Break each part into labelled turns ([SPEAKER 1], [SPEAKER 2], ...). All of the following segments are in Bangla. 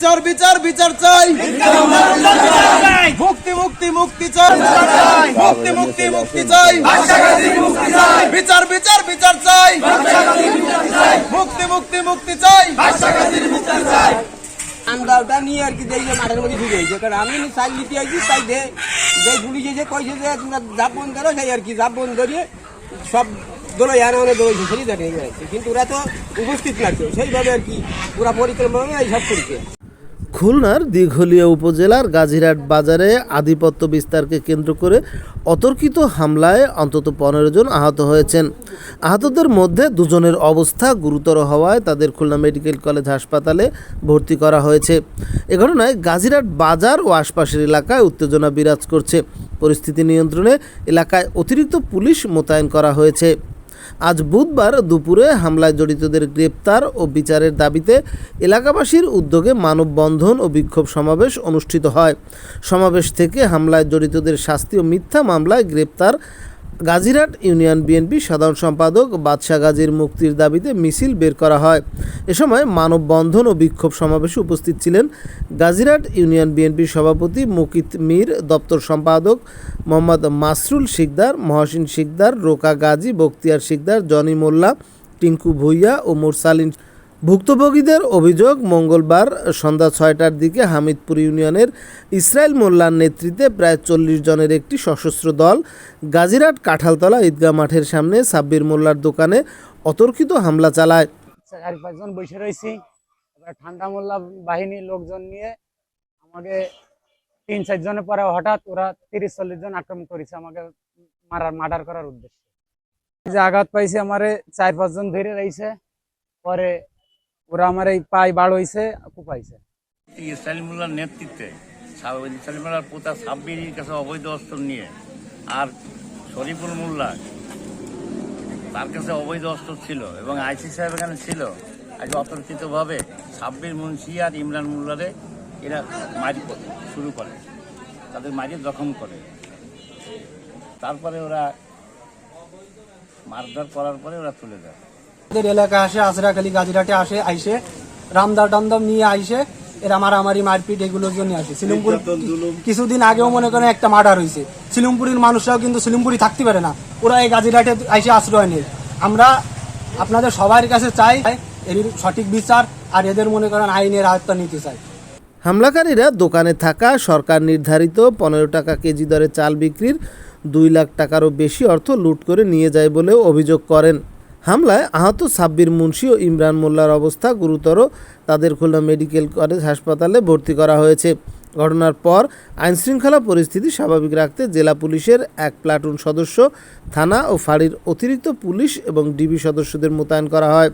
[SPEAKER 1] বিচার বিচার বিচার চাই, মুক্তি মুক্তি মুক্তি চাই, মুক্তি মুক্তি মুক্তি চাই, বিচার বিচার বিচার চাই, মুক্তি মুক্তি মুক্তি চাই।
[SPEAKER 2] আমরাটা নিয়ে আর কি দেখে মাঠের মধ্যে ঢুকে গেছে, কারণ আমি চাল দিতে আছি তাই যে পুলিশ এসে কইছে যে তোমরা জাপ বন্ধ করো, সেই আর কি জাপ বন্ধ করিয়ে সব দোলো মানে দোলাইছে, সেই দেখে গেছে। কিন্তু ওরা তো উপস্থিত না কেউ, সেইভাবে আর কি ওরা পরিকল্পনা এইসব করছে।
[SPEAKER 3] খুলনার দীঘলিয়া উপজেলার গাজীরহাট বাজারে আধিপত্য বিস্তারকে কেন্দ্র করে অতর্কিত হামলায় অন্তত 15 জন আহত হয়েছেন। আহতদের মধ্যে 2 জনের অবস্থা গুরুতর হওয়ায় তাদের খুলনা মেডিকেল কলেজ হাসপাতালে ভর্তি করা হয়েছে। এ ঘটনায় গাজীরহাট বাজার ও আশপাশের এলাকায় উত্তেজনা বিরাজ করছে। পরিস্থিতি নিয়ন্ত্রণে এলাকায় অতিরিক্ত পুলিশ মোতায়েন করা হয়েছে। আজ বুধবার দুপুরে হামলায় জড়িতদের গ্রেপ্তার ও বিচারের দাবিতে এলাকাবাসীর উদ্যোগে মানববন্ধন ও বিক্ষোভ সমাবেশ অনুষ্ঠিত হয়। সমাবেশ থেকে হামলায় জড়িতদের শাস্তি ও মিথ্যা মামলায় গ্রেপ্তার গাজীরহাট ইউনিয়ন বিএনপি সাধারণ সম্পাদক বাদশা গাজীর মুক্তির দাবিতে মিছিল বের করা হয়। এ সময় মানববন্ধন ও বিক্ষোভ সমাবেশে উপস্থিত ছিলেন গাজীরহাট ইউনিয়ন বিএনপির সভাপতি মুকিত মীর, দপ্তর সম্পাদক মোহাম্মদ মাসরুল শিকদার, মহসিন শিকদার, রোকা গাজী, বখতিয়ার শিকদার, জনি মোল্লা, টিঙ্কু ভুইয়া ও মুরসালিন। ভুক্তভোগীদের অভিযোগ, মঙ্গলবার সন্ধ্যা 6টার দিকে হামিদপুর ইউনিয়নের ইসরাইল মোল্লার নেতৃত্বে প্রায় 40 জনের একটি সশস্ত্র দল গাজীরহাট কাঁঠালতলা ঈদগাহ মাঠের সামনে সাব্বির মোল্লার দোকানে অতর্কিত হামলা চালায়।
[SPEAKER 2] 4-5 জন বসে রয়েছি, ঠান্ডা মোল্লা বাহিনীর লোকজন নিয়ে আমাকে 3-4 জনের পরে হঠাৎ ওরা 30-40 জন আক্রমণ করেছে আমাকে মার্ডার করার উদ্দেশ্যে। যে আঘাত পাইছে আমারে 4-5 জন ধরে রয়েছে, পরে ওরা আমার এই পায়ে বাড় হয়েছে, কুপাইছে।
[SPEAKER 4] ইসরাইল মোল্লার নেতৃত্বে ইসরাইল মোল্লার পোতা সাব্বিরের কাছে অবৈধ অস্ত্র নিয়ে, আর শরীফুল মোল্লা তার কাছে অবৈধ অস্ত্র ছিল এবং আইসি সাহেব এখানে ছিল। আজ অতর্কিতভাবে সাব্বির মুন্সি আর ইমরান মোল্লারে এরা মারি শুরু করে, তাদের মারি জখম করে। তারপরে ওরা মারধর করার পরে ওরা চলে যায়।
[SPEAKER 5] আমাদের এলাকায় আসে, আজরাখালী গাজীরহাটে আসে, আইসে রামদার টামদাম নিয়ে আইসে এরা মারামারি মারপিট এগুলোর জন্য আসে। সিলিমপুর কিছুদিন আগেও মনে করেন একটা মার্ডার হয়েছে। সিলিমপুরের মানুষরাও কিন্তু সিলিমপুরি থাকতে পারে না, ওরা এই গাজীরহাটে আইসে আশ্রয় নেই। আমরা আপনাদের সবার কাছে চাই এর সঠিক বিচার, আর এদের মনে করেন আইনের আয়ত্ত নিতে চাই।
[SPEAKER 3] হামলাকারীরা দোকানে থাকা সরকার নির্ধারিত 15 টাকা কেজি দরে চাল বিক্রির 2 লাখ টাকারও বেশি অর্থ লুট করে নিয়ে যায় বলেও অভিযোগ করেন। হামলায় আহত সাব্বির মুন্সি ও ইমরান মোল্লার অবস্থা গুরুতর, তাদের খুলনা মেডিকেল কলেজ হাসপাতালে ভর্তি করা হয়েছে। ঘটনার পর আইনশৃঙ্খলা পরিস্থিতি স্বাভাবিক রাখতে জেলা পুলিশের 1 প্লাটুন সদস্য, থানা ও ফাঁড়ির অতিরিক্ত পুলিশ এবং ডিবি সদস্যদের মোতায়েন করা হয়।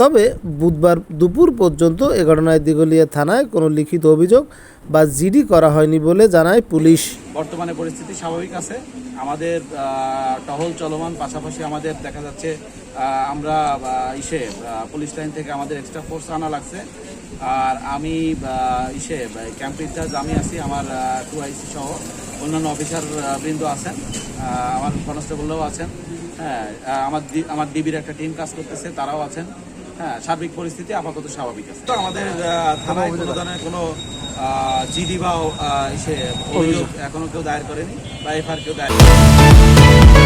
[SPEAKER 3] তবে বুধবার দুপুর পর্যন্ত এ ঘটনায় দিঘলিয়া থানায় কোনো লিখিত অভিযোগ বা জিডি করা হয়নি বলে জানায় পুলিশ।
[SPEAKER 6] বর্তমানে পরিস্থিতি স্বাভাবিক আছে, আমাদের টহল চলমান, পাশাপাশি আমাদের দেখা যাচ্ছে আমরা পুলিশ লাইন থেকে আমাদের এক্সট্রা ফোর্স আনা লাগছে। আর আমি ক্যাম্প ইনচার্জ আমি আছি, আমার 2IC সহ অন্যান্য অফিসার বৃন্দ আছেন, আমার কনস্টেবলরাও আছেন। হ্যাঁ, আমার ডিবির একটা টিম কাজ করতেছে, তারাও আছেন। হ্যাঁ, সার্বিক পরিস্থিতি আপাতত স্বাভাবিক আছে। তো আমাদের থানায় কোনো ধরনের কোনো জিডি বা অভিযোগ এখনো কেউ দায়ের করেনি বা এফআইআর কেউ দায়ের করেনি।